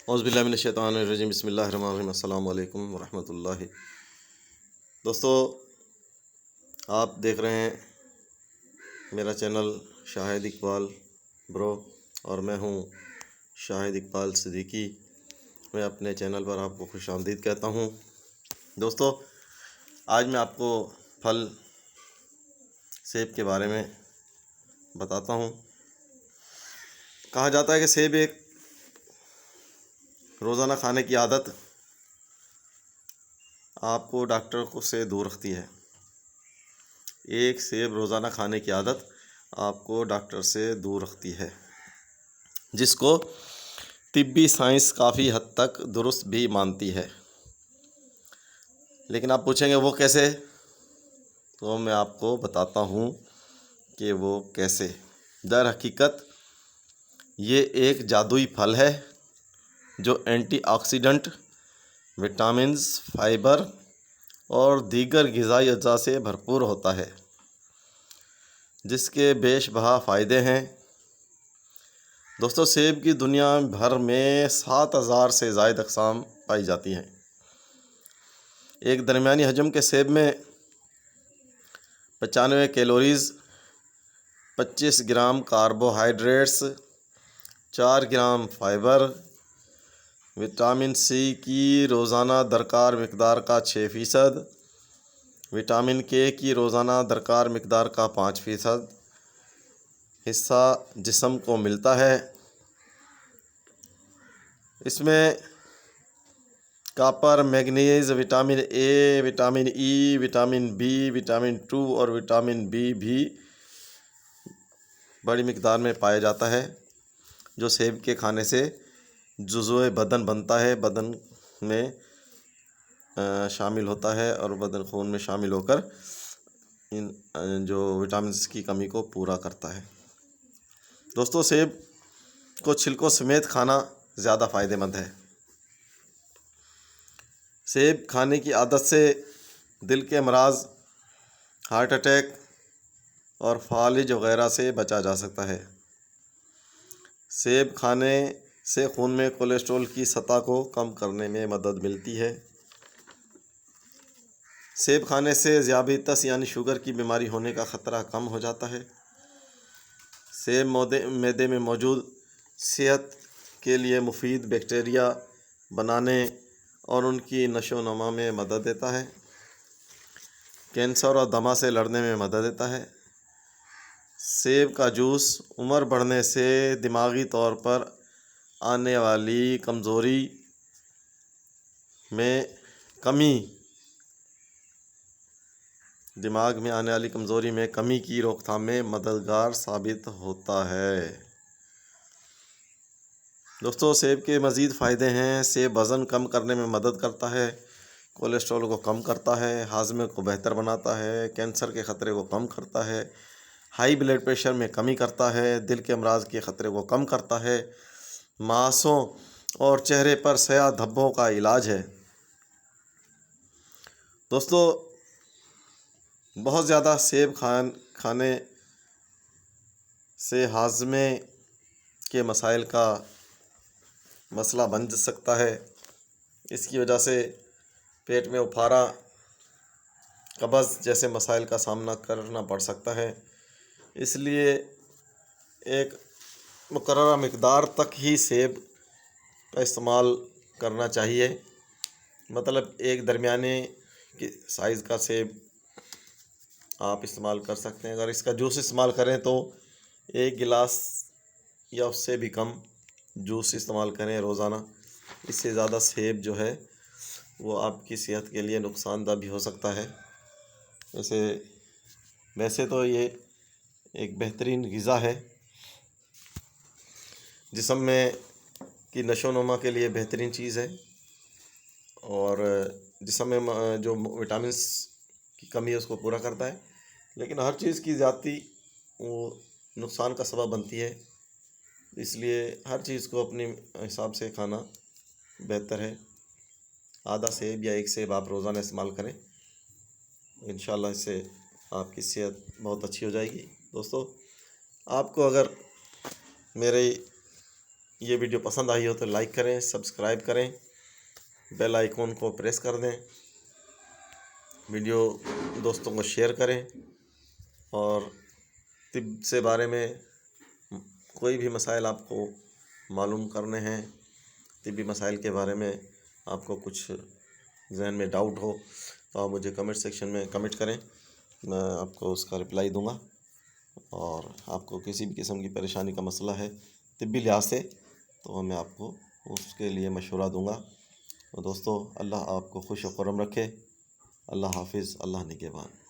اعوذ باللہ من الشیطان الرجیم، بسم اللہ الرحمن الرحیم۔ السلام علیکم ورحمۃ اللہ۔ دوستو، آپ دیکھ رہے ہیں میرا چینل شاہد اقبال برو، اور میں ہوں شاہد اقبال صدیقی۔ میں اپنے چینل پر آپ کو خوش آمدید کہتا ہوں۔ دوستو، آج میں آپ کو پھل سیب کے بارے میں بتاتا ہوں۔ کہا جاتا ہے کہ سیب ایک روزانہ کھانے کی عادت آپ کو ڈاکٹر کو سے دور رکھتی ہے۔ ایک سیب روزانہ کھانے کی عادت آپ کو ڈاکٹر سے دور رکھتی ہے، جس کو طبی سائنس کافی حد تک درست بھی مانتی ہے۔ لیکن آپ پوچھیں گے وہ کیسے؟ تو میں آپ کو بتاتا ہوں کہ وہ کیسے۔ در حقیقت یہ ایک جادوئی پھل ہے جو اینٹی آکسیڈنٹ، وٹامنز، فائبر اور دیگر غذائی اجزاء سے بھرپور ہوتا ہے، جس کے بیش بہا فائدے ہیں۔ دوستو، سیب کی دنیا بھر میں 7000 سے زائد اقسام پائی جاتی ہیں۔ ایک درمیانی حجم کے سیب میں 95 calories, 25 gram carbohydrates, 4 gram fibre, vitamin C کی روزانہ درکار مقدار کا 6%، وٹامن کے کی روزانہ درکار مقدار کا 5% حصہ جسم کو ملتا ہے۔ اس میں copper, manganese, vitamin A, vitamin E, vitamin B, vitamin 2 اور وٹامن بی بھی بڑی مقدار میں پایا جاتا ہے، جو سیب کے کھانے سے جزوِ بدن بنتا ہے، بدن میں شامل ہوتا ہے اور بدن خون میں شامل ہو کر ان جو وٹامنس کی کمی کو پورا کرتا ہے۔ دوستو، سیب کو چھلکوں سمیت کھانا زیادہ فائدہ مند ہے۔ سیب کھانے کی عادت سے دل کے امراض، ہارٹ اٹیک اور فالج وغیرہ سے بچا جا سکتا ہے۔ سیب کھانے سے خون میں کولیسٹرول کی سطح کو کم کرنے میں مدد ملتی ہے۔ سیب کھانے سے ذیابیطس یعنی شوگر کی بیماری ہونے کا خطرہ کم ہو جاتا ہے۔ سیب معدے میں موجود صحت کے لیے مفید بیکٹیریا بنانے اور ان کی نشو و نما میں مدد دیتا ہے۔ کینسر اور دمہ سے لڑنے میں مدد دیتا ہے۔ سیب کا جوس عمر بڑھنے سے دماغی طور پر آنے والی کمزوری میں کمی کی روک تھام میں مددگار ثابت ہوتا ہے۔ دوستو، سیب کے مزید فائدے ہیں۔ سیب وزن کم کرنے میں مدد کرتا ہے، کولیسٹرول کو کم کرتا ہے، ہاضمے کو بہتر بناتا ہے، کینسر کے خطرے کو کم کرتا ہے، ہائی بلڈ پریشر میں کمی کرتا ہے، دل کے امراض کے خطرے کو کم کرتا ہے، ماسوں اور چہرے پر سیاہ دھبوں کا علاج ہے۔ دوستو، بہت زیادہ سیب کھانے سے ہاضمے کے مسائل کا مسئلہ بن سکتا ہے۔ اس کی وجہ سے پیٹ میں اپھارا، قبض جیسے مسائل کا سامنا کرنا پڑ سکتا ہے۔ اس لیے ایک مقررہ مقدار تک ہی سیب کا استعمال کرنا چاہیے۔ مطلب ایک درمیانے کی سائز کا سیب آپ استعمال کر سکتے ہیں۔ اگر اس کا جوس استعمال کریں تو 1 گلاس یا اس سے بھی کم جوس استعمال کریں روزانہ۔ اس سے زیادہ سیب جو ہے وہ آپ کی صحت کے لیے نقصان دہ بھی ہو سکتا ہے۔ ویسے تو یہ ایک بہترین غذا ہے، جسم میں کی نشو و نما کے لیے بہترین چیز ہے، اور جسم میں جو وٹامنس کی کمی ہے اس کو پورا کرتا ہے۔ لیکن ہر چیز کی زیادتی وہ نقصان کا سبب بنتی ہے، اس لیے ہر چیز کو اپنے حساب سے کھانا بہتر ہے۔ آدھا سیب یا 1 سیب آپ روزانہ استعمال کریں، انشاءاللہ اس سے آپ کی صحت بہت اچھی ہو جائے گی۔ دوستو، آپ کو اگر میرے یہ ویڈیو پسند آئی ہو تو لائک کریں، سبسکرائب کریں، بیل آئیکن کو پریس کر دیں، ویڈیو دوستوں کو شیئر کریں، اور طب سے بارے میں کوئی بھی مسائل آپ کو معلوم کرنے ہیں، طبی مسائل کے بارے میں آپ کو کچھ ذہن میں ڈاؤٹ ہو تو آپ مجھے کمنٹ سیکشن میں کمنٹ کریں، میں آپ کو اس کا رپلائی دوں گا. اور آپ کو کسی بھی قسم کی پریشانی کا مسئلہ ہے طبی لحاظ سے تو میں آپ کو اس کے لیے مشورہ دوں گا. تو دوستو، اللہ آپ کو خوش و خرم رکھے. اللہ حافظ. اللہ نگہبان.